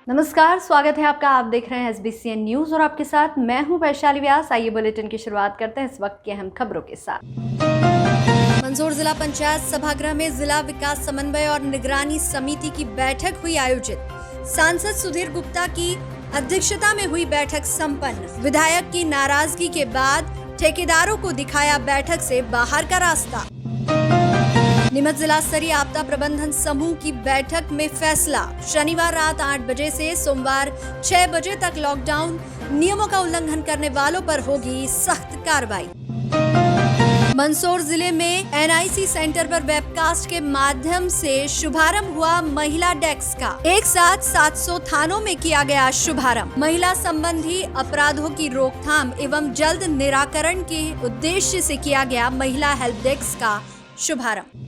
नमस्कार, स्वागत है आपका। आप देख रहे हैं SBCN न्यूज और आपके साथ मैं हूं वैशाली व्यास। आइए बुलेटिन की शुरुआत करते हैं इस वक्त की अहम खबरों के साथ। मंदसौर जिला पंचायत सभागृह में जिला विकास समन्वय और निगरानी समिति की बैठक हुई आयोजित। सांसद सुधीर गुप्ता की अध्यक्षता में हुई बैठक संपन्न। विधायक की नाराजगी के बाद ठेकेदारों को दिखाया बैठक से बाहर का रास्ता। नीमच जिला स्तरीय आपदा प्रबंधन समूह की बैठक में फैसला। शनिवार रात 8 बजे से सोमवार 6 बजे तक लॉकडाउन नियमों का उल्लंघन करने वालों पर होगी सख्त कार्रवाई। मंदसौर जिले में NIC सेंटर पर वेबकास्ट के माध्यम से शुभारंभ हुआ महिला डेस्क का। एक साथ 700 थानों में किया गया शुभारंभ। महिला संबंधी अपराधों की रोकथाम एवं जल्द निराकरण के उद्देश्य से किया गया महिला हेल्प डेस्क का शुभारंभ।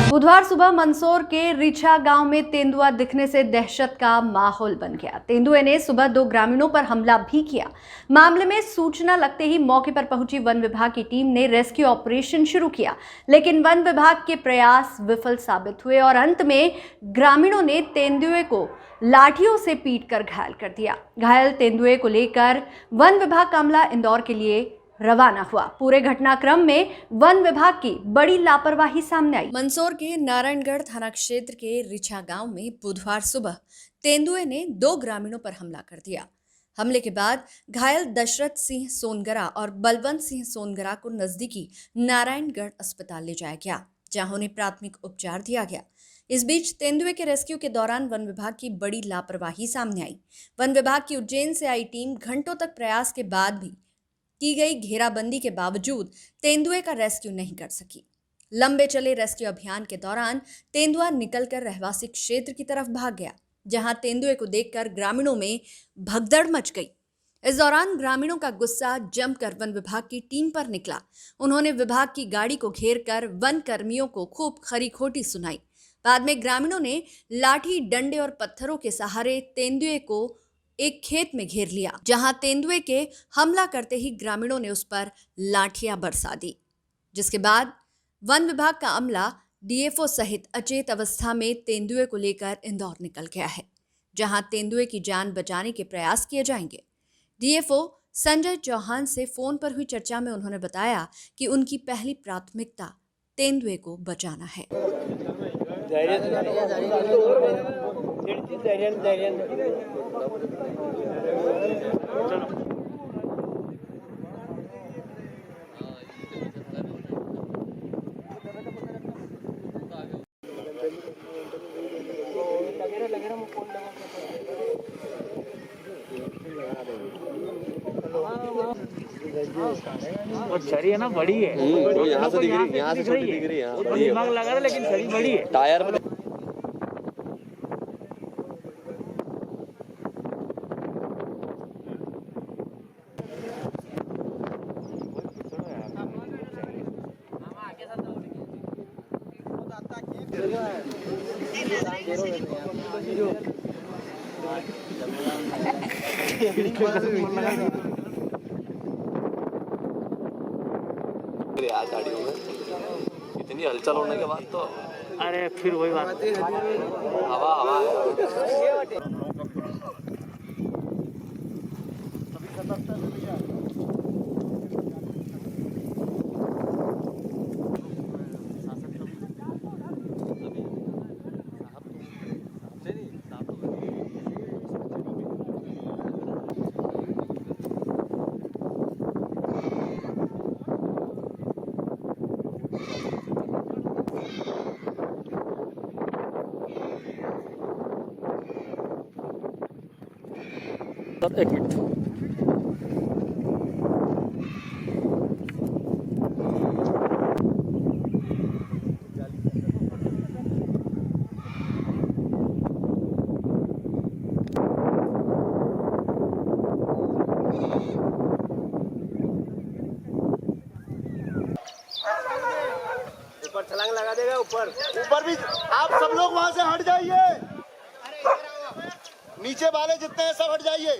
बुधवार सुबह मंदसौर के रिछा गांव में तेंदुआ दिखने से दहशत का माहौल बन गया। तेंदुए ने सुबह 2 ग्रामीणों पर हमला भी किया। मामले में सूचना लगते ही मौके पर पहुंची वन विभाग की टीम ने रेस्क्यू ऑपरेशन शुरू किया, लेकिन वन विभाग के प्रयास विफल साबित हुए और अंत में ग्रामीणों ने तेंदुए को लाठियों से पीटकर घायल कर दिया। घायल तेंदुए को लेकर वन विभाग का अमला इंदौर के लिए रवाना हुआ। पूरे घटनाक्रम में वन विभाग की बड़ी लापरवाही सामने आई। मंदसौर के नारायणगढ़ थाना क्षेत्र के रिछा गांव में बुधवार सुबह तेंदुए ने 2 ग्रामीणों पर हमला कर दिया। हमले के बाद घायल दशरथ सिंह सोनगरा और बलवंत सिंह सोनगरा को नजदीकी नारायणगढ़ अस्पताल ले जाया गया, जहां उन्हें प्राथमिक उपचार दिया गया। इस बीच तेंदुए के रेस्क्यू के दौरान वन विभाग की बड़ी लापरवाही सामने आई। वन विभाग की उज्जैन से आई टीम घंटों तक प्रयास के बाद भी की गई घेराबंदी के बावजूद तेंदुए का रेस्क्यू नहीं कर सकी। लंबे चले रेस्क्यू अभियान के दौरान तेंदुआ निकलकर रहवासी क्षेत्र की तरफ भाग गया, जहां तेंदुए को देखकर ग्रामीणों में भगदड़ मच गई। इस दौरान ग्रामीणों का गुस्सा जमकर वन विभाग की टीम पर निकला। उन्होंने विभाग की गाड़ी को घेर कर वन कर्मियों को खूब खरी खोटी सुनाई। बाद में ग्रामीणों ने लाठी, डंडे और पत्थरों के सहारे तेंदुए को एक खेत में घेर लिया, जहां तेंदुए के हमला करते ही ग्रामीणों ने उस पर लाठियां बरसा दी, जिसके बाद वन विभाग का अमला DFO सहित अचेत अवस्था में तेंदुए को लेकर इंदौर निकल गया है, जहां तेंदुए की जान बचाने के प्रयास किए जाएंगे। DFO संजय चौहान से फोन पर हुई चर्चा में उन्होंने बताया कि उनकी पहली प्राथमिकता तेंदुए को बचाना है। और छड़ी है ना, बड़ी है। वो यहाँ से दिख रही, यहाँ से छोटी दिख रही है। दिमाग लगा रहा, लेकिन छड़ी बड़ी है। टायर में गाड़ियों में इतनी हलचल होने के बाद तो अरे फिर वही बात, हवा एक मिनट। ऊपर छलांग लगा देगा। ऊपर भी आप सब लोग वहां से हट जाइए। नीचे वाले जितने हैं सब हट जाइए।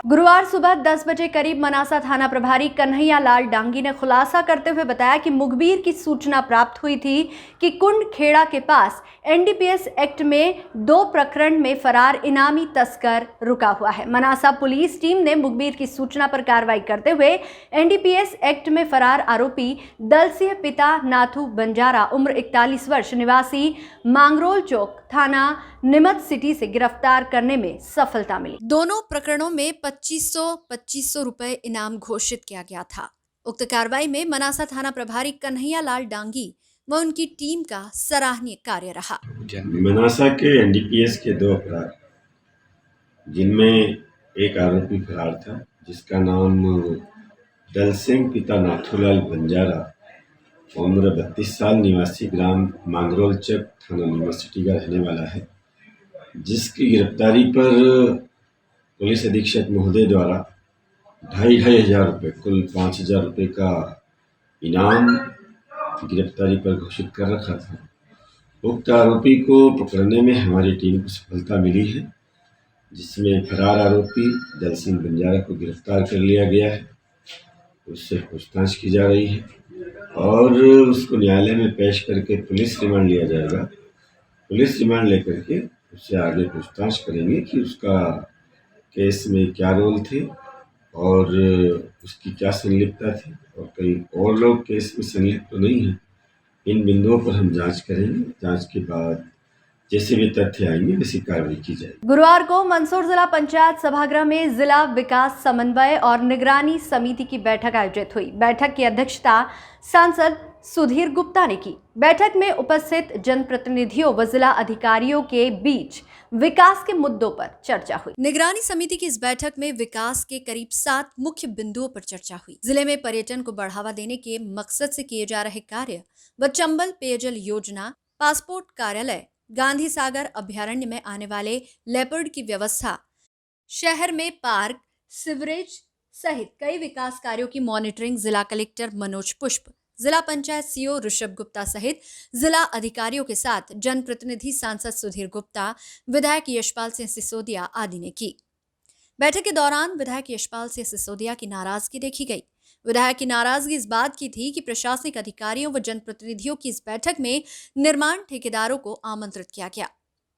गुरुवार सुबह 10 बजे करीब मनासा थाना प्रभारी कन्हैया लाल डांगी ने खुलासा करते हुए बताया कि मुखबिर की सूचना प्राप्त हुई थी कि कुंड खेड़ा के पास एनडीपीएस एक्ट में 2 प्रकरण में फरार इनामी तस्कर रुका हुआ है। मनासा पुलिस टीम ने मुखबिर की सूचना पर कार्रवाई करते हुए एनडीपीएस एक्ट में फरार आरोपी दलसिंह पिता नाथू बंजारा उम्र 41 वर्ष निवासी मांगरोल चौक थाना नीमच सिटी से गिरफ्तार करने में सफलता मिली। दोनों प्रकरणों में 2500 रुपए इनाम घोषित किया गया था। उक्त कार्रवाई में मनासा थाना प्रभारी कन्हैया लाल डांगी व उनकी टीम का सराहनीय कार्य रहा। मनासा के एनडीपीएस के 2 अपराध, जिनमें एक आरोपी फरार था जिसका नाम दल सिंह पिता नाथूलाल बंजारा उम्र 32 साल निवासी ग्राम मांगरोल चक थाना नीमच सिटी का रहने वाला है, जिसकी गिरफ्तारी पर पुलिस अधीक्षक महोदय द्वारा 2,500 रुपये कुल 5,000 रुपये का इनाम गिरफ्तारी पर घोषित कर रखा था। उक्त आरोपी को पकड़ने में हमारी टीम को सफलता मिली है, जिसमें फरार आरोपी दल सिंह बंजारा को गिरफ्तार कर लिया गया है। उससे पूछताछ की जा रही है और उसको न्यायालय में पेश करके पुलिस रिमांड लिया जाएगा। पुलिस रिमांड लेकर के उससे आगे पूछताछ करेंगे कि उसका केस में क्या रोल थे और उसकी क्या संलिप्तता थी और कई और लोग केस में संलिप्त तो नहीं हैं। इन बिंदुओं पर हम जांच करेंगे। जांच के बाद जैसे भी तथ्य आएंगे वैसी कार्रवाई की जाएगी। गुरुवार को मंदसौर जिला पंचायत सभागृह में जिला विकास समन्वय और निगरानी समिति की बैठक आयोजित हुई। बैठक की अध्यक्षता सांसद सुधीर गुप्ता ने की। बैठक में उपस्थित जनप्रतिनिधियों व जिला अधिकारियों के बीच विकास के मुद्दों पर चर्चा हुई। निगरानी समिति की इस बैठक में विकास के करीब 7 मुख्य बिंदुओं पर चर्चा हुई। जिले में पर्यटन को बढ़ावा देने के मकसद से किए जा रहे कार्य व चंबल पेयजल योजना, पासपोर्ट कार्यालय, गांधी सागर अभ्यारण्य में आने वाले लेपर्ड की व्यवस्था, शहर में पार्क, सीवरेज सहित कई विकास कार्यों की मॉनिटरिंग जिला कलेक्टर मनोज पुष्प, जिला पंचायत सीओ ऋषभ गुप्ता सहित जिला अधिकारियों के साथ जनप्रतिनिधि सांसद सुधीर गुप्ता, विधायक यशपाल सिंह सिसोदिया आदि ने की। बैठक के दौरान विधायक यशपाल सिंह सिसोदिया की नाराजगी देखी गई। विधायक की नाराजगी इस बात की थी कि प्रशासनिक अधिकारियों व जनप्रतिनिधियों की इस बैठक में निर्माण ठेकेदारों को आमंत्रित किया गया।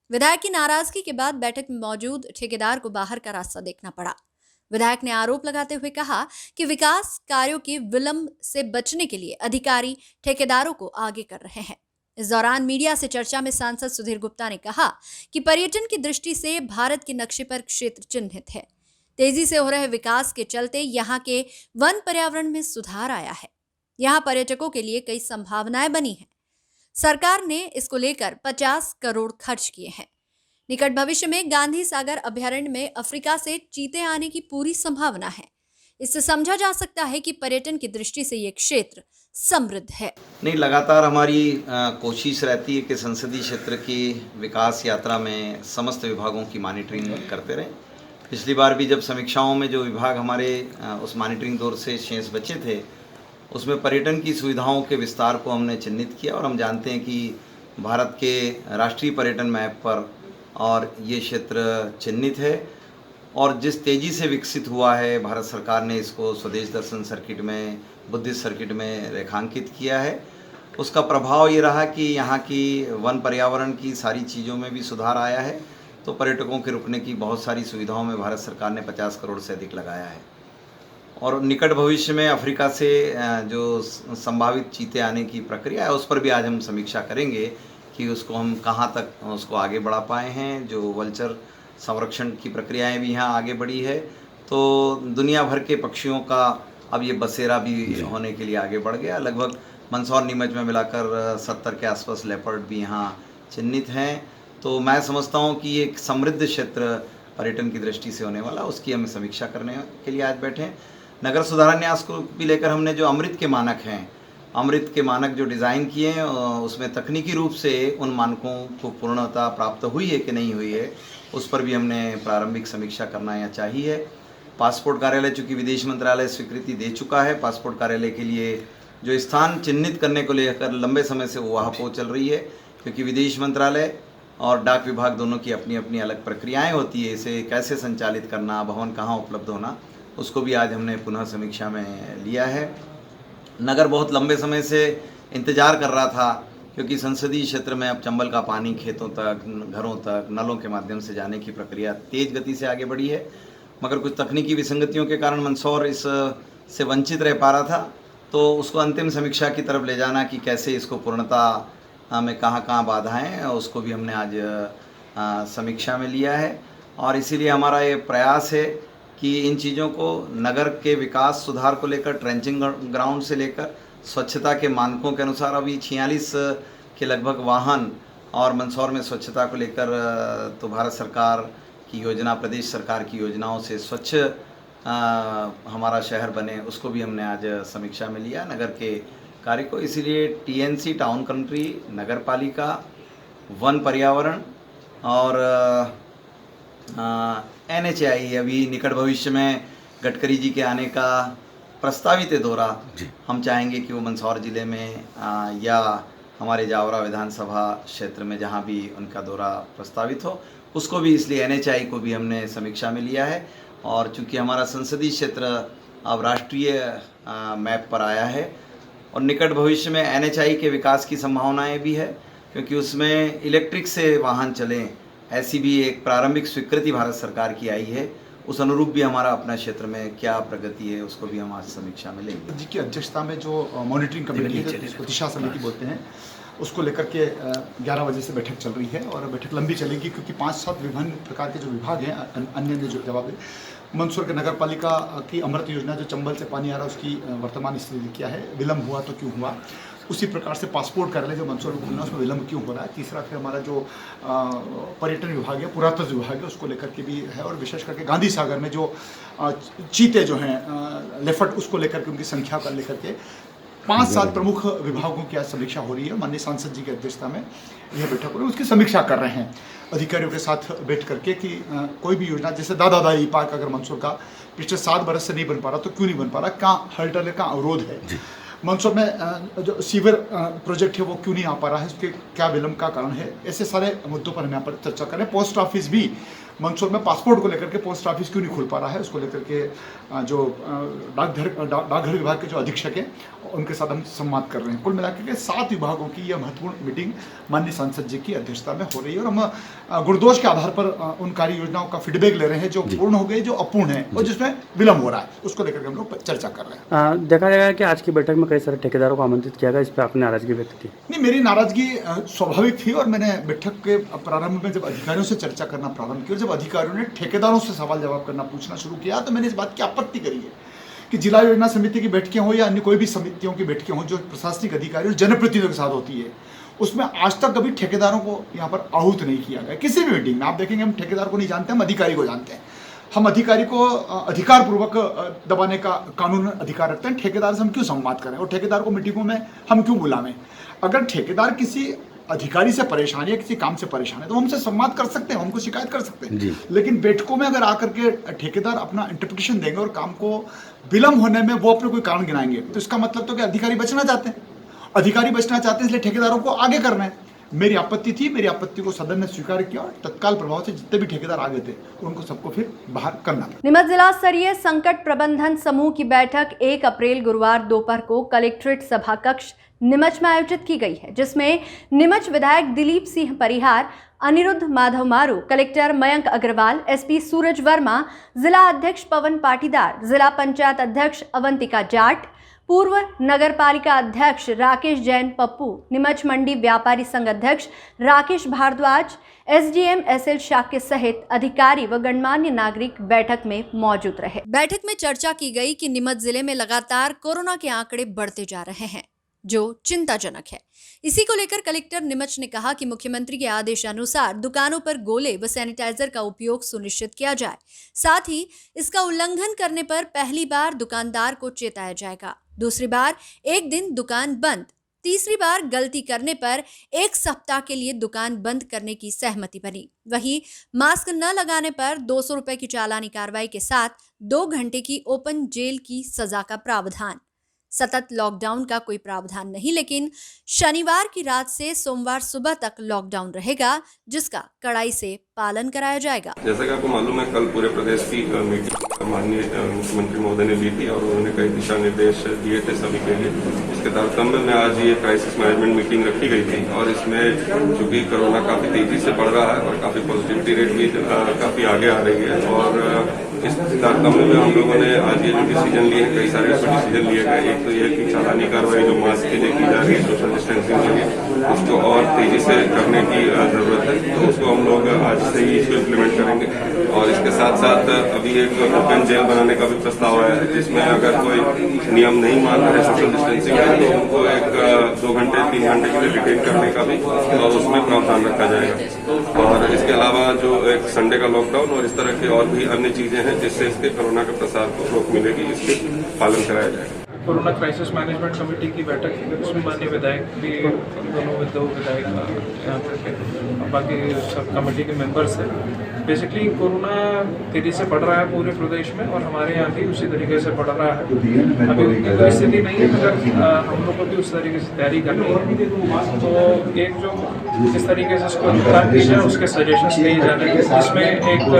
विधायक की नाराजगी के बाद बैठक में मौजूद ठेकेदार को बाहर का रास्ता देखना पड़ा। विधायक ने आरोप लगाते हुए कहा कि विकास कार्यों के विलंब से बचने के लिए अधिकारी ठेकेदारों को आगे कर रहे हैं। इस दौरान मीडिया से चर्चा में सांसद सुधीर गुप्ता ने कहा कि पर्यटन की दृष्टि से भारत के नक्शे पर क्षेत्र चिन्हित है। तेजी से हो रहे विकास के चलते यहाँ के वन पर्यावरण में सुधार आया है। यहाँ पर्यटकों के लिए कई संभावनाएं बनी हैं। सरकार ने इसको लेकर 50 करोड़ खर्च किए हैं। निकट भविष्य में गांधी सागर अभ्यारण्य में अफ्रीका से चीते आने की पूरी संभावना है। इससे समझा जा सकता है कि पर्यटन की दृष्टि से ये क्षेत्र समृद्ध है। नहीं, लगातार हमारी कोशिश रहती है कि संसदीय क्षेत्र की विकास यात्रा में समस्त विभागों की मॉनिटरिंग करते रहें। पिछली बार भी जब समीक्षाओं में जो विभाग हमारे उस मॉनिटरिंग दौर से शेष बचे थे, उसमें पर्यटन की सुविधाओं के विस्तार को हमने चिन्हित किया। और हम जानते हैं कि भारत के राष्ट्रीय पर्यटन मैप पर और ये क्षेत्र चिन्हित है, और जिस तेज़ी से विकसित हुआ है, भारत सरकार ने इसको स्वदेश दर्शन सर्किट में, बुद्धिस्ट सर्किट में रेखांकित किया है। उसका प्रभाव ये रहा कि यहाँ की वन पर्यावरण की सारी चीज़ों में भी सुधार आया है। तो पर्यटकों के रुकने की बहुत सारी सुविधाओं में भारत सरकार ने 50 करोड़ से अधिक लगाया है। और निकट भविष्य में अफ्रीका से जो संभावित चीते आने की प्रक्रिया है, उस पर भी आज हम समीक्षा करेंगे कि उसको हम कहाँ तक उसको आगे बढ़ा पाए हैं। जो वल्चर संरक्षण की प्रक्रियाएं भी यहाँ आगे बढ़ी है, तो दुनिया भर के पक्षियों का अब ये बसेरा भी होने के लिए आगे बढ़ गया। लगभग मंदसौर नीमच में मिलाकर 70 के आसपास लेपर्ड भी यहाँ चिन्हित हैं। तो मैं समझता हूँ कि एक समृद्ध क्षेत्र पर्यटन की दृष्टि से होने वाला, उसकी हम समीक्षा करने के लिए आज बैठे हैं। नगर सुधारान्यास को भी लेकर हमने जो अमृत के मानक हैं, अमृत के मानक जो डिज़ाइन किए हैं, उसमें तकनीकी रूप से उन मानकों को पूर्णता प्राप्त हुई है कि नहीं हुई है, उस पर भी हमने प्रारंभिक समीक्षा करना या चाहिए। पासपोर्ट कार्यालय चूँकि विदेश मंत्रालय स्वीकृति दे चुका है, पासपोर्ट कार्यालय के लिए जो स्थान चिन्हित करने को लेकर लंबे समय से वहां चल रही है, क्योंकि विदेश मंत्रालय और डाक विभाग दोनों की अपनी अपनी अलग प्रक्रियाएं होती है। इसे कैसे संचालित करना, भवन कहाँ उपलब्ध होना, उसको भी आज हमने पुनः समीक्षा में लिया है। नगर बहुत लंबे समय से इंतज़ार कर रहा था, क्योंकि संसदीय क्षेत्र में अब चंबल का पानी खेतों तक, घरों तक, नलों के माध्यम से जाने की प्रक्रिया तेज़ गति से आगे बढ़ी है। मगर कुछ तकनीकी विसंगतियों के कारण मंदसौर इस से वंचित रह पा रहा था। तो उसको अंतिम समीक्षा की तरफ ले जाना कि कैसे इसको पूर्णता में कहाँ कहाँ बाधाएं हैं, उसको भी हमने आज समीक्षा में लिया है। और इसीलिए हमारा ये प्रयास है कि इन चीज़ों को नगर के विकास सुधार को लेकर, ट्रेंचिंग ग्राउंड से लेकर स्वच्छता के मानकों के अनुसार अभी 46 के लगभग वाहन, और मंदसौर में स्वच्छता को लेकर तो भारत सरकार की योजना, प्रदेश सरकार की योजनाओं से स्वच्छ हमारा शहर बने, उसको भी हमने आज समीक्षा में लिया नगर के कार्य को। इसीलिए टीएनसी, टाउन कंट्री, नगर पालिका, वन पर्यावरण और NHAI अभी निकट भविष्य में गडकरी जी के आने का प्रस्तावित है दौरा, हम चाहेंगे कि वो मंदसौर ज़िले में या हमारे जावरा विधानसभा क्षेत्र में जहाँ भी उनका दौरा प्रस्तावित हो, उसको भी, इसलिए NHAI को भी हमने समीक्षा में लिया है। और चूँकि हमारा संसदीय क्षेत्र अब राष्ट्रीय मैप पर आया है और निकट भविष्य में NHAI के विकास की संभावनाएं भी है, क्योंकि उसमें इलेक्ट्रिक से वाहन चलें, ऐसी भी एक प्रारंभिक स्वीकृति भारत सरकार की आई है। उस अनुरूप भी हमारा अपना क्षेत्र में क्या प्रगति है, उसको भी हम आज समीक्षा में लेंगे। जी की अध्यक्षता में जो मॉनिटरिंग कमेटी है, जिसको दिशा समिति बोलते हैं, उसको लेकर के 11 बजे से बैठक चल रही है और बैठक लंबी चलेगी, क्योंकि 5-7 विभिन्न प्रकार के जो विभाग हैं, अन्य ने जो जवाब है। मंदसौर के नगर पालिका की अमृत योजना जो चंबल से पानी आ रहा है, उसकी वर्तमान स्थिति क्या है, विलम्ब हुआ तो क्यों हुआ। उसी प्रकार से पासपोर्ट कार्यालय जो मंदसौर में खुलना, उसमें विलम्ब क्यों हो रहा है। तीसरा फिर हमारा जो पर्यटन विभाग है, पुरातत्व विभाग है, उसको लेकर के भी है। और विशेष करके गांधी सागर में जो चीते जो हैं, लेपर्ड, उसको लेकर के, उनकी संख्या को लेकर के 5-7 प्रमुख विभागों की आज समीक्षा हो रही है। माननीय सांसद जी की अध्यक्षता में यह बैठक हो रही है, उसकी समीक्षा कर रहे हैं अधिकारियों के साथ बैठ करके कि कोई भी योजना, जैसे दादा दाई पार्क अगर मंदसौर का पिछले 7 बरस से नहीं बन पा रहा, तो क्यों नहीं बन पा रहा, कहाँ हर्डल है, कहाँ अवरोध है। मंदसौर में जो सीवर प्रोजेक्ट है वो क्यों नहीं आ पा रहा है, उसके क्या विलम्ब का कारण है। ऐसे सारे मुद्दों पर हम यहाँ पर चर्चा करें। पोस्ट ऑफिस भी मंदसौर में पासपोर्ट को लेकर के पोस्ट ऑफिस क्यों नहीं खुल पा रहा है, उसको लेकर के जो डाकघर विभाग के जो अधीक्षक हैं, उनके साथ हम संवाद कर रहे हैं। कुल मिलाकर के 7 विभागों की यह महत्वपूर्ण मीटिंग माननीय सांसद जी की अध्यक्षता में हो रही है। और हम गुणदोष के आधार पर उन कार्य योजनाओं का फीडबैक ले रहे हैं, जो पूर्ण हो गई, जो अपूर्ण है और जिसमें विलम्ब हो रहा है, उसको लेकर के हम लोग चर्चा कर रहे हैं। देखा जाएगा कि आज की बैठक में कई सारे ठेकेदारों को आमंत्रित किया गया, इस पर आपने नाराजगी व्यक्त की? नहीं, मेरी नाराजगी स्वाभाविक थी, और मैंने बैठक के प्रारंभ में जब अधिकारियों से चर्चा करना प्रारंभ किया, जब अधिकारियों ने ठेकेदारों से सवाल जवाब करना पूछना शुरू किया, तो मैंने इस बात की आपत्ति करी है कि जिला योजना समिति की बैठकें हो या अन्य कोई भी समितियों की बैठकें हो, जो प्रशासनिक अधिकारी और जनप्रतिनिधियों के साथ होती है, उसमें आज तक कभी ठेकेदारों को यहाँ पर आहूत नहीं किया गया किसी भी मीटिंग में। आप देखेंगे, हम ठेकेदार को नहीं जानते, हम अधिकारी को जानते हैं। हम अधिकारी को अधिकारपूर्वक दबाने का कानून अधिकार रखते हैं। ठेकेदार से हम क्यों संवाद करें और ठेकेदार को मीटिंगों में हम क्यों बुलावें? अगर ठेकेदार किसी अधिकारी से परेशान है या किसी काम से परेशान है तो हमसे संवाद कर सकते हैं, हमको शिकायत कर सकते हैं। लेकिन बैठकों में अगर आकर के ठेकेदार अपना इंटरप्रिटेशन देंगे और काम को विलम्ब होने में वो अपने कोई कारण गिनाएंगे तो इसका मतलब तो कि अधिकारी बचना चाहते हैं। अधिकारी बचना चाहते हैं इसलिए ठेकेदारों को आगे करना है। मेरी आपत्ति थी, मेरी आपत्ति को सदन ने स्वीकार किया और तत्काल प्रभाव से जितने भी ठेकेदार आगे थे उनको सबको फिर बाहर करना था। नीमच जिला स्तरीय संकट प्रबंधन समूह की बैठक 1 अप्रैल गुरुवार दोपहर को कलेक्ट्रेट सभा कक्ष नीमच में आयोजित की गई है, जिसमें नीमच विधायक दिलीप सिंह परिहार, अनिरुद्ध माधव मारू, कलेक्टर मयंक अग्रवाल, एसपी सूरज वर्मा, जिला अध्यक्ष पवन पाटीदार, जिला पंचायत अध्यक्ष अवंतिका जाट, पूर्व नगर पालिका अध्यक्ष राकेश जैन पप्पू, नीमच मंडी व्यापारी संघ अध्यक्ष राकेश भारद्वाज, एसडीएम एसएल शाक्य सहित अधिकारी व गणमान्य नागरिक बैठक में मौजूद रहे। बैठक में चर्चा की गई कि नीमच जिले में लगातार कोरोना के आंकड़े बढ़ते जा रहे हैं, जो चिंताजनक है। इसी को लेकर कलेक्टर नीमच ने कहा कि मुख्यमंत्री के आदेशानुसार दुकानों पर गोले व सैनिटाइजर का उपयोग सुनिश्चित किया जाए। साथ ही इसका उल्लंघन करने पर पहली बार दुकानदार को चेताया जाएगा, दूसरी बार 1 दिन दुकान बंद, तीसरी बार गलती करने पर 1 सप्ताह के लिए दुकान बंद करने की सहमति बनी। वहीं मास्क न लगाने पर 200 रुपए की चालानी कार्रवाई के साथ 2 घंटे की ओपन जेल की सजा का प्रावधान। सतत लॉकडाउन का कोई प्रावधान नहीं, लेकिन शनिवार की रात से सोमवार सुबह तक लॉकडाउन रहेगा, जिसका कड़ाई से पालन कराया जाएगा। जैसा कि आपको मालूम है, कल पूरे प्रदेश की मीटिंग माननीय मुख्यमंत्री महोदय ने ली थी और उन्होंने कई दिशा निर्देश दिए थे सभी के लिए। इसके तारतम्य में आज ये क्राइसिस मैनेजमेंट मीटिंग रखी गई थी और इसमें चूंकि कोरोना काफी तेजी से बढ़ रहा है और काफी पॉजिटिविटी रेट भी काफी आगे आ रही है और इस तारतम्य में हम लोगों ने आज ये जो डिसीजन लिए हैं, कई सारे इसमें डिसीजन लिए गए। एक तो ये कि चालानी कार्रवाई जो मास्क के लिए की जा रही है सोशल डिस्टेंसिंग के लिए, उसको और तेजी से करने की जरूरत है, तो उसको हम लोग आज से ही इसको इम्प्लीमेंट करेंगे। और इसके साथ साथ अभी एक ओपन जेल बनाने का भी प्रस्ताव आया है, जिसमें अगर कोई नियम नहीं मान रहे सोशल डिस्टेंसिंग के तो उनको 2 घंटे 3 घंटे के लिए डिटेन करने का भी और उसमें प्रावधान रखा जाएगा। और इसके अलावा जो एक संडे का लॉकडाउन और इस तरह की और भी अन्य चीजें हैं जिससे इसके कोरोना के प्रसार को रोक मिलेगी, इसके पालन कराया जाएगा। कोरोना क्राइसिस मैनेजमेंट कमेटी की बैठक थी, उसमें माननीय विधायक भी दोनों 2 विधायक यहाँ पर थे, बाकी सब कमेटी के मेंबर्स हैं। बेसिकली कोरोना तेजी से बढ़ रहा है पूरे प्रदेश में और हमारे यहाँ भी उसी तरीके से बढ़ रहा है। अभी उतनी कोई स्थिति नहीं है, मगर हम लोग को भी उस तरीके से तैयारी करनी है। तो एक जो जिस तरीके से इसको की जाए उसके सजेशंस लिए जा रहे हैं। इसमें एक जो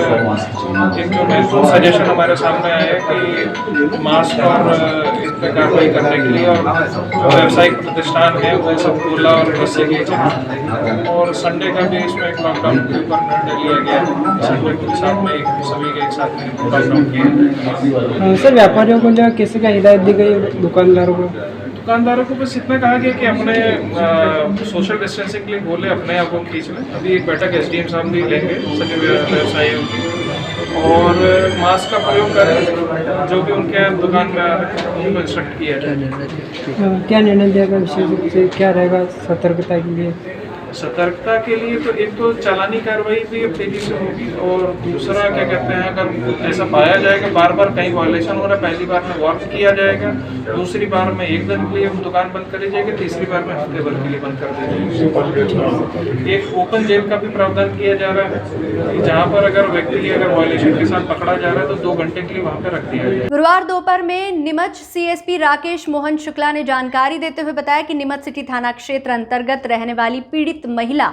महत्वपूर्ण सजेशन हमारे सामने आया है कि मास्क और इस पर कार्रवाई करने के लिए और जो व्यावसायिक प्रतिष्ठान है वो सब खुला और बसे गए थे और संडे का भी इसमें एक लॉकडाउन के ऊपर निर्णय लिया गया। संडे के साथ में सभी के एक साथ में लॉकडाउन किया। सर, व्यापारियों को क्या कैसे क्या हिदायत दी गई? दुकानदारों को बस इतना कहा गया कि अपने सोशल डिस्टेंसिंग के लिए गोले अपने आप को खींच लें। अभी एक बैठक एसडीएम साहब भी लेंगे सभी व्यवसायियों की और मास्क का प्रयोग करें, जो भी उनके दुकान में आ रहे हैं उनको इंस्ट्रक्ट किया जाए। क्या निर्णय दिया गया, विशेष रूप से क्या रहेगा सतर्कता के लिए? सतर्कता के लिए तो एक तो चालानी कार्रवाई भी अब तेजी से होगी और दूसरा क्या कहते हैं, अगर ऐसा पाया जाएगा बार बार कहीं वायलेशन हो रहा है, पहली बार में वार्न किया जाएगा, दूसरी बार में 1 दिन के लिए दुकान बंद करी जाएगी, तीसरी बार में हफ्ते भर के लिए बंद कर दी जाएगी। एक ओपन जेल का भी प्रावधान किया जा रहा है, जहाँ पर अगर व्यक्ति अगर वायलेशन के साथ पकड़ा जा रहा है तो 2 घंटे के लिए वहाँ पे रख दिया जाएगा। गुरुवार दोपहर में नीमच सीएसपी राकेश मोहन शुक्ला ने जानकारी देते हुए बताया कि नीमच सिटी थाना क्षेत्र अंतर्गत रहने वाली पीड़ित महिला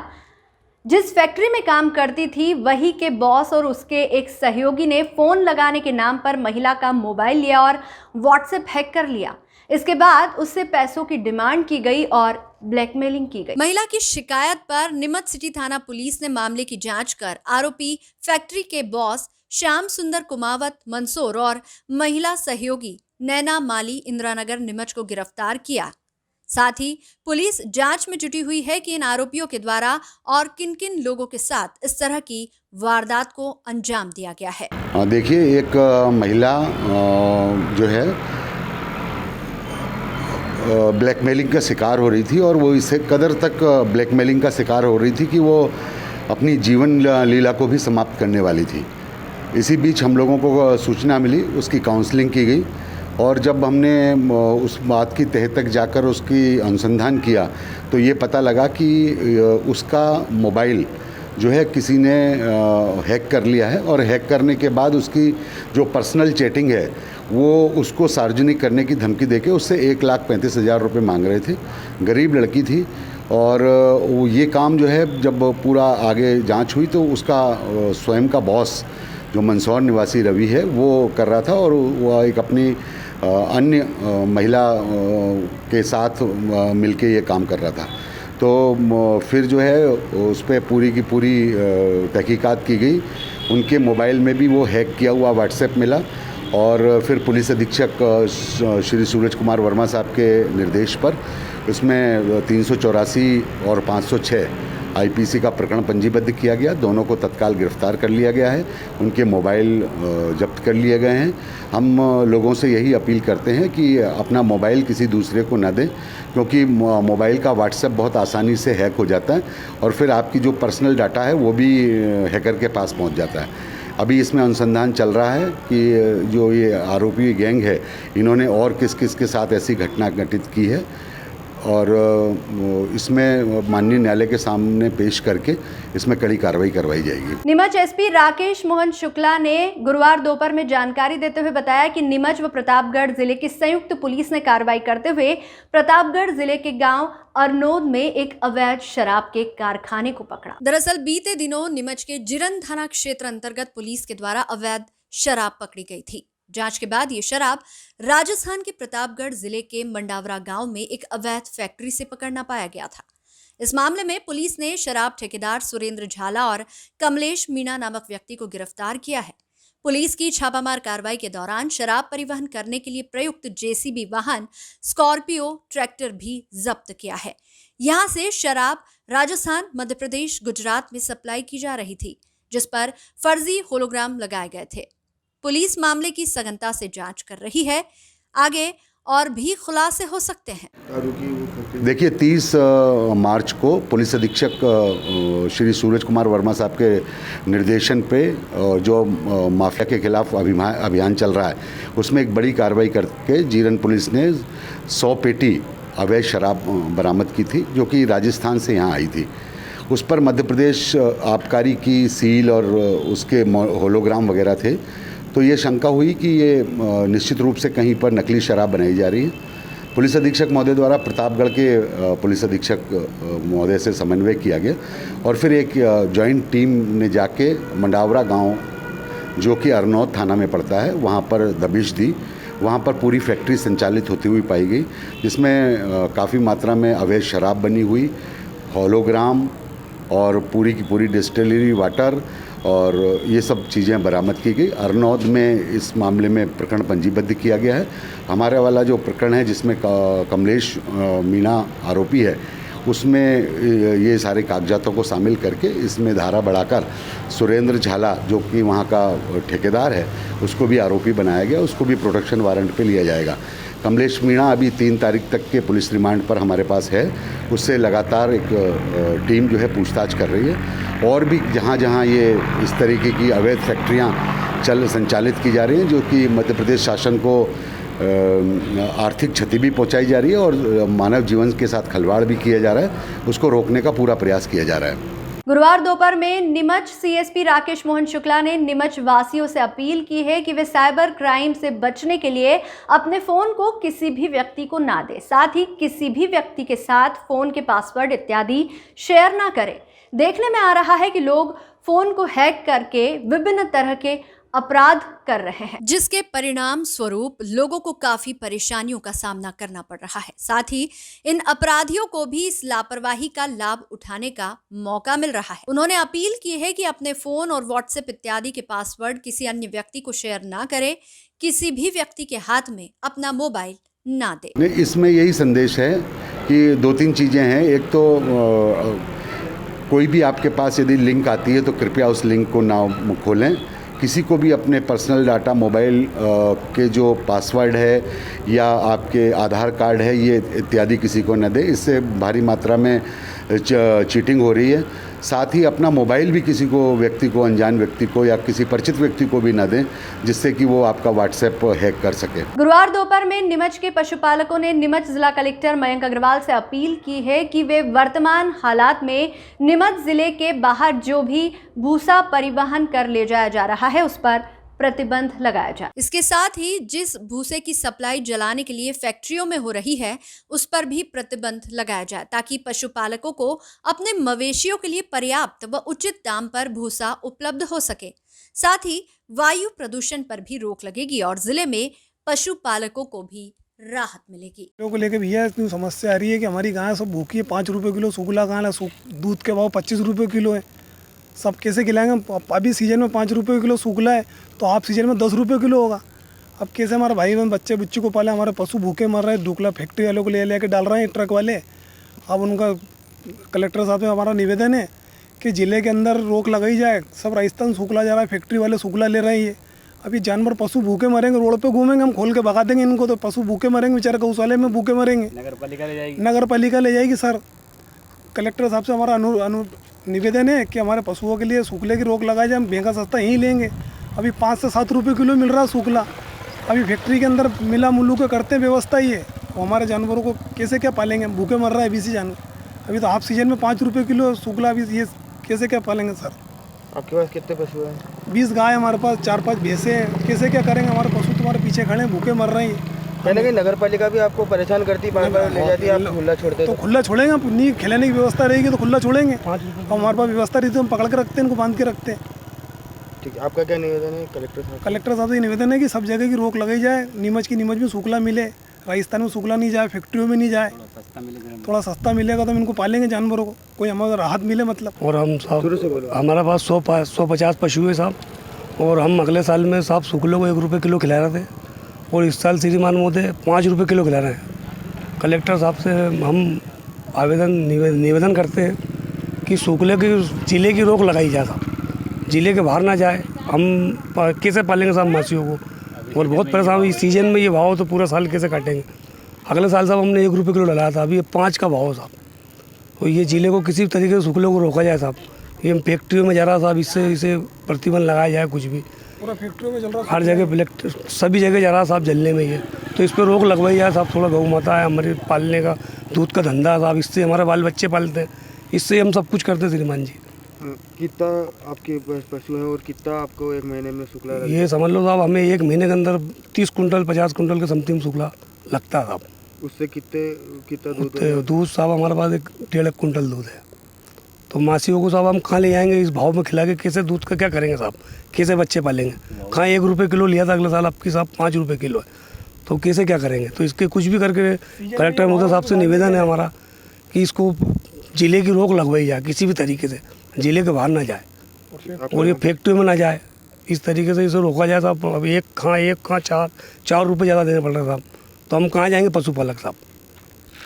जिस फैक्ट्री में काम करती थी, वही के बॉस और उसके एक सहयोगी ने फोन लगाने के नाम पर महिला का मोबाइल लिया और व्हाट्सएप हैक कर लिया। इसके बाद उससे पैसों की डिमांड की गई और ब्लैकमेलिंग की गई। महिला की शिकायत पर नीमच सिटी थाना पुलिस ने मामले की जांच कर आरोपी फैक्ट्री के बॉस श्याम सुंदर कुमावत मंसूर और महिला सहयोगी नैना माली इंदिरानगर नीमच को गिरफ्तार किया। साथ ही पुलिस जांच में जुटी हुई है कि इन आरोपियों के द्वारा और किन किन लोगों के साथ इस तरह की वारदात को अंजाम दिया गया है। देखिए, एक महिला जो है ब्लैकमेलिंग का शिकार हो रही थी और वो इसे कदर तक ब्लैकमेलिंग का शिकार हो रही थी कि वो अपनी जीवन लीला को भी समाप्त करने वाली थी। इसी बीच हम लोगों को सूचना मिली, उसकी काउंसलिंग की गई और जब हमने उस बात की तह तक जाकर उसकी अनुसंधान किया तो ये पता लगा कि उसका मोबाइल जो है किसी ने हैक कर लिया है और हैक करने के बाद उसकी जो पर्सनल चैटिंग है वो उसको सार्वजनिक करने की धमकी देके उससे 1,35,000 रुपये मांग रहे थे। गरीब लड़की थी और वो ये काम जो है जब पूरा आगे जांच हुई तो उसका स्वयं का बॉस जो मंदसौर निवासी रवि है वो कर रहा था और वो एक अपनी अन्य महिला के साथ मिलके ये काम कर रहा था। तो फिर जो है उस पर पूरी की पूरी तहकीकात की गई। उनके मोबाइल में भी वो हैक किया हुआ व्हाट्सएप मिला और फिर पुलिस अधीक्षक श्री सूरज कुमार वर्मा साहब के निर्देश पर इसमें 384 और 506 आईपीसी का प्रकरण पंजीबद्ध किया गया। दोनों को तत्काल गिरफ्तार कर लिया गया है, उनके मोबाइल जब्त कर लिए गए हैं। हम लोगों से यही अपील करते हैं कि अपना मोबाइल किसी दूसरे को न दें, क्योंकि मोबाइल का व्हाट्सएप बहुत आसानी से हैक हो जाता है और फिर आपकी जो पर्सनल डाटा है वो भी हैकर के पास पहुंच जाता है। अभी इसमें अनुसंधान चल रहा है कि जो ये आरोपी गैंग है इन्होंने और किस किस के साथ ऐसी घटना घटित की है और इसमें माननीय न्यायालय के सामने पेश करके इसमें कड़ी कार्रवाई करवाई जाएगी। नीमच एसपी राकेश मोहन शुक्ला ने गुरुवार दोपहर में जानकारी देते हुए बताया कि नीमच व प्रतापगढ़ जिले की संयुक्त पुलिस ने कार्रवाई करते हुए प्रतापगढ़ जिले के गांव अरनोद में एक अवैध शराब के कारखाने को पकड़ा। दरअसल बीते दिनों नीमच के जिरन थाना क्षेत्र अंतर्गत पुलिस के द्वारा अवैध शराब पकड़ी गई थी। जांच के बाद ये शराब राजस्थान के प्रतापगढ़ जिले के मंडावरा गांव में एक अवैध फैक्ट्री से पकड़ना पाया गया था। इस मामले में पुलिस ने शराब ठेकेदार सुरेंद्र झाला और कमलेश मीणा नामक व्यक्ति को गिरफ्तार किया है। पुलिस की छापामार कार्रवाई के दौरान शराब परिवहन करने के लिए प्रयुक्त जेसीबी वाहन स्कॉर्पियो ट्रैक्टर भी जब्त किया है। यहां से शराब राजस्थान, मध्य प्रदेश, गुजरात में सप्लाई की जा रही थी, जिस पर फर्जी होलोग्राम लगाए गए थे। पुलिस मामले की सघनता से जांच कर रही है, आगे और भी खुलासे हो सकते हैं। देखिए 30 मार्च को पुलिस अधीक्षक श्री सूरज कुमार वर्मा साहब के निर्देशन पे जो माफिया के खिलाफ अभियान चल रहा है उसमें एक बड़ी कार्रवाई करके जीरन पुलिस ने 100 पेटी अवैध शराब बरामद की थी जो कि राजस्थान से यहाँ आई थी। उस पर मध्य प्रदेश आबकारी की सील और उसके होलोग्राम वगैरह थे, तो ये शंका हुई कि ये निश्चित रूप से कहीं पर नकली शराब बनाई जा रही है। पुलिस अधीक्षक महोदय द्वारा प्रतापगढ़ के पुलिस अधीक्षक महोदय से समन्वय किया गया और फिर एक जॉइंट टीम ने जाके मंडावरा गांव जो कि अरनौद थाना में पड़ता है वहाँ पर दबिश दी। वहाँ पर पूरी फैक्ट्री संचालित होती हुई पाई गई, जिसमें काफ़ी मात्रा में अवैध शराब बनी हुई, होलोग्राम और पूरी की पूरी डिस्टिलरी वाटर और ये सब चीज़ें बरामद की गई। अरनौद में इस मामले में प्रकरण पंजीबद्ध किया गया है। हमारे वाला जो प्रकरण है जिसमें कमलेश मीणा आरोपी है उसमें ये सारे कागजातों को शामिल करके इसमें धारा बढ़ाकर सुरेंद्र झाला जो कि वहाँ का ठेकेदार है उसको भी आरोपी बनाया गया, उसको भी प्रोटेक्शन वारंट पे लिया जाएगा। कमलेश मीणा अभी 3 तारीख तक के पुलिस रिमांड पर हमारे पास है, उससे लगातार एक टीम जो है पूछताछ कर रही है और भी जहाँ जहाँ ये इस तरीके की अवैध फैक्ट्रियाँ संचालित की जा रही हैं जो कि मध्य प्रदेश शासन को आर्थिक क्षति भी पहुंचाई जा रही है और मानव जीवन के साथ खिलवाड़ भी किया जा रहा है, उसको रोकने का पूरा प्रयास किया जा रहा है। गुरुवार दोपहर में नीमच सीएसपी राकेश मोहन शुक्ला ने नीमच वासियों से अपील की है कि वे साइबर क्राइम से बचने के लिए अपने फोन को किसी भी व्यक्ति को ना दें, साथ ही किसी भी व्यक्ति के साथ फोन के पासवर्ड इत्यादि शेयर ना करें। देखने में आ रहा है कि लोग फोन को हैक करके विभिन्न तरह के अपराध कर रहे हैं, जिसके परिणाम स्वरूप लोगों को काफी परेशानियों का सामना करना पड़ रहा है। साथ ही इन अपराधियों को भी इस लापरवाही का लाभ उठाने का मौका मिल रहा है। उन्होंने अपील की है कि अपने फोन और व्हाट्सएप इत्यादि के पासवर्ड किसी अन्य व्यक्ति को शेयर ना करें, किसी भी व्यक्ति के हाथ में अपना मोबाइल ना दे। इसमें यही संदेश है कि 2-3 चीजें हैं। एक तो कोई भी आपके पास यदि लिंक आती है तो कृपया उस लिंक को ना खोलें। किसी को भी अपने पर्सनल डाटा, मोबाइल के जो पासवर्ड है या आपके आधार कार्ड है, ये इत्यादि किसी को न दें। इससे भारी मात्रा में चीटिंग हो रही है। साथ ही अपना मोबाइल भी किसी को व्यक्ति को, अनजान व्यक्ति को या किसी परिचित व्यक्ति को भी ना दें, जिससे कि वो आपका व्हाट्सएप हैक कर सके। गुरुवार दोपहर में नीमच के पशुपालकों ने नीमच जिला कलेक्टर मयंक अग्रवाल से अपील की है कि वे वर्तमान हालात में नीमच जिले के बाहर जो भी भूसा परिवहन कर ले जाया जा रहा है उस पर प्रतिबंध लगाया जाए। इसके साथ ही जिस भूसे की सप्लाई जलाने के लिए फैक्ट्रियों में हो रही है उस पर भी प्रतिबंध लगाया जाए, ताकि पशुपालकों को अपने मवेशियों के लिए पर्याप्त व उचित दाम पर भूसा उपलब्ध हो सके। साथ ही वायु प्रदूषण पर भी रोक लगेगी और जिले में पशुपालकों को भी राहत मिलेगी। लोगों को लेकर भैया इतनी समस्या आ रही है कि हमारी गाय सब भूखी है। 5 रुपये किलो सूखला गाय, दूध के भाव 25 रुपये किलो है। सब कैसे खिलाएंगे? अभी सीजन में 5 रुपये किलो सूखला है तो आप सीजन में 10 रुपये किलो होगा। अब कैसे हमारे भाई बहन बच्चे बच्ची को पाले? हमारे पशु भूखे मर रहे हैं। ढुकला फैक्ट्री वालों को ले के डाल रहे हैं ट्रक वाले। अब उनका कलेक्टर साहब से हमारा निवेदन है कि ज़िले के अंदर रोक लगाई जाए। सब राजस्थान सूखला जा रहा है, फैक्ट्री वाले सूखला ले रहे हैं। अभी जानवर पशु भूखे मरेंगे, रोड पे घूमेंगे, हम खोल के भगा देंगे इनको तो पशु भूखे मरेंगे बेचारे, गौशाले में भूखे मरेंगे। नगर पालिका ले जाएगी। सर कलेक्टर साहब से हमारा निवेदन है कि हमारे पशुओं के लिए सूखले की रोक लगाई जाए। हम महंगा सस्ता यहीं लेंगे। अभी 5 से 7 रुपये किलो मिल रहा है सूखला। अभी फैक्ट्री के अंदर मिला मुल्लू के करते हैं व्यवस्था ही है। तो हमारे जानवरों को कैसे क्या पालेंगे? भूखे मर रहा है अभी से जानवर। अभी तो हाफ सीजन में 5 रुपये किलो सूखला, अभी ये कैसे क्या पालेंगे? सर आपके पास कितने पशु हैं? 20 गाय हमारे पास, 4-5 भैंसे हैं। कैसे क्या करेंगे? हमारे पशु तुम्हारे पीछे खड़े हैं, भूखे मर रहे हैं। कहने कि नगर पालिका भी आपको परेशान करती है, बार-बार ले जाती है, आप खुला छोड़ते तो खुला छोड़ेंगे। नहीं खिलाने की व्यवस्था रहेगी तो खुला छोड़ेंगे। हमारे पास व्यवस्था रहती है, हम पकड़ के रखते हैं, इनको बांध के रखते हैं। ठीक है, आपका क्या निवेदन है कलेक्टर साहब? कलेक्टर साहब से निवेदन है कि सब जगह की रोक लगाई जाए। नीमच में सूखला मिले, राजस्थान में सूखला नहीं जाए, फैक्ट्रियों में नहीं जाए। थोड़ा सस्ता मिलेगा तो हम इनको पालेंगे जानवरों को, कोई हमारा राहत मिले मतलब। और हम साहब हमारा पास 150 पशु है साहब, और हम अगले साल में साहब सूखलों को 1 रुपये किलो खिला रहे थे और इस साल श्रीमान महोदय 5 रुपये किलो खिला रहे हैं। कलेक्टर साहब से हम निवेदन करते हैं कि सूखले की जिले की रोक लगाई जाए साहब, जिले के बाहर ना जाए। हम कैसे पालेंगे साहब मवेशियों को? और बहुत परेशान, इस सीजन में ये भाव तो पूरा साल कैसे काटेंगे? अगले साल साहब हमने 1 रुपये किलो डलाया था, अभी ये 5 का भाव है साहब। तो ये जिले को किसी तरीके से सूखले को रोका जाए साहब। ये हम फैक्ट्रियों में जा रहा साहब, इसे प्रतिबंध लगाया जाए। कुछ भी पूरा फैक्ट्रियों में चल रहा, हर जगह सभी जगह जा रहा साहब जलने में ये, तो इस पर रोक लगवाई जाए साहब। थोड़ा गौ माता है हमारे पालने का, दूध का धंधा साहब, इससे हमारे बाल बच्चे पालते हैं, इससे हम सब कुछ करते हैं श्रीमान जी। कितना आपके पशु हैं और कितना आपको 1 महीने में सूखला? ये समझ लो साहब, हमें 1 महीने के अंदर 30 कुंटल 50 कुंटल के समथिंग सूखला लगता है साहब। उससे कितना दूध साहब हमारे पास 1.5 कुंटल दूध है। तो मासियों को साहब हम कहाँ ले जाएंगे? इस भाव में खिला के कैसे दूध का क्या करेंगे साहब? कैसे बच्चे पालेंगे? कहाँ 1 रुपये किलो लिया था, अगले साल आपकी साहब 5 रुपये किलो है, तो कैसे क्या करेंगे? तो इसके कुछ भी करके कलेक्टर महोदय साहब से निवेदन है हमारा कि इसको जिले की रोक लगवाई जाए, किसी भी तरीके से जिले के बाहर ना जाए और ये फैक्ट्री में ना जाए। इस तरीके से इसे रोका जाए साहब। अब एक खां 4 रुपये ज़्यादा देने पड़ रहे साहब, तो हम कहाँ जाएंगे पशुपालक साहब?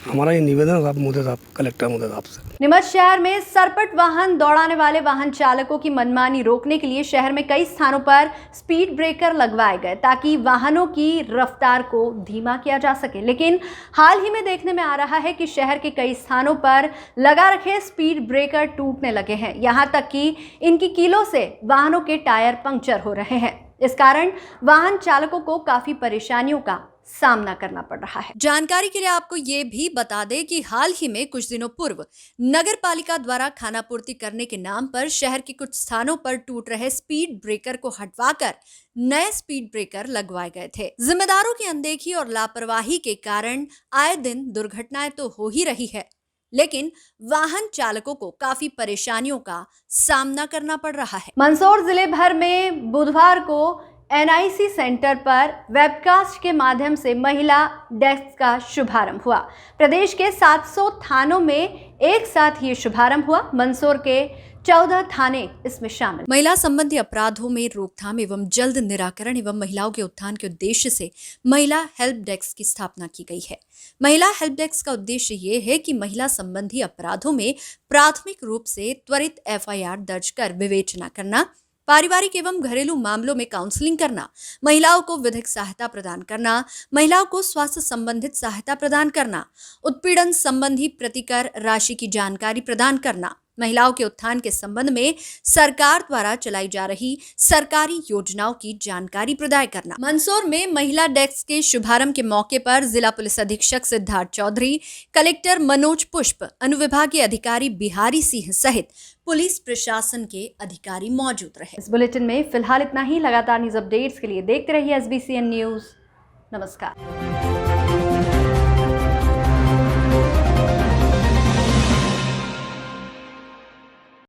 हमारा ये निवेदन है साहब महोदय साहब, कलेक्टर महोदय साहब से। नीमच शहर में सरपट वाहन दौड़ाने वाले वाहन चालकों की मनमानी रोकने के लिए शहर में कई स्थानों पर स्पीड ब्रेकर लगवाए गए ताकि वाहनों की रफ्तार को धीमा किया जा सके। लेकिन हाल ही में देखने में आ रहा है कि शहर के कई स्थानों पर लगा रखे स्पीड ब्रेकर टूटने लगे हैं, यहाँ तक कि इनकी कीलों से वाहनों के टायर पंक्चर हो रहे हैं। इस कारण वाहन चालकों को काफी परेशानियों का सामना करना पड़ रहा है। जानकारी के लिए आपको ये भी बता दें कि हाल ही में कुछ दिनों पूर्व नगर पालिका द्वारा खानापूर्ति करने के नाम पर शहर के कुछ स्थानों पर टूट रहे स्पीड ब्रेकर को हटवाकर नए स्पीड ब्रेकर लगवाए गए थे। जिम्मेदारों की अनदेखी और लापरवाही के कारण आए दिन दुर्घटनाएं तो हो ही रही है, लेकिन वाहन चालकों को काफी परेशानियों का सामना करना पड़ रहा है। मंदसौर जिले भर में बुधवार को NIC सेंटर पर वेबकास्ट के माध्यम से महिला डेस्क का शुभारंभ हुआ। प्रदेश के 700 थानों में एक साथ ये शुभारंभ हुआ। मंदसौर के 14 थाने इसमें शामिल। महिला संबंधी अपराधों में रोकथाम एवं जल्द निराकरण एवं महिलाओं के उत्थान के उद्देश्य से महिला हेल्प डेस्क की स्थापना की गई है। महिला हेल्प डेस्क का उद्देश्य ये है कि महिला संबंधी अपराधों में प्राथमिक रूप से त्वरित FIR दर्ज कर विवेचना करना, पारिवारिक एवं घरेलू मामलों में काउंसलिंग करना, महिलाओं को विधिक सहायता प्रदान करना, महिलाओं को स्वास्थ्य संबंधित सहायता प्रदान करना, उत्पीड़न संबंधी प्रतिकर राशि की जानकारी प्रदान करना, महिलाओं के उत्थान के संबंध में सरकार द्वारा चलाई जा रही सरकारी योजनाओं की जानकारी प्रदान करना। मंदसौर में महिला डेस्क के शुभारंभ के मौके पर जिला पुलिस अधीक्षक सिद्धार्थ चौधरी, कलेक्टर मनोज पुष्प, अनुविभागीय अधिकारी बिहारी सिंह सहित पुलिस प्रशासन के अधिकारी मौजूद रहे। इस बुलेटिन में फिलहाल इतना ही। लगातार न्यूज अपडेट्स के लिए देखते रहिए SBCN न्यूज। नमस्कार।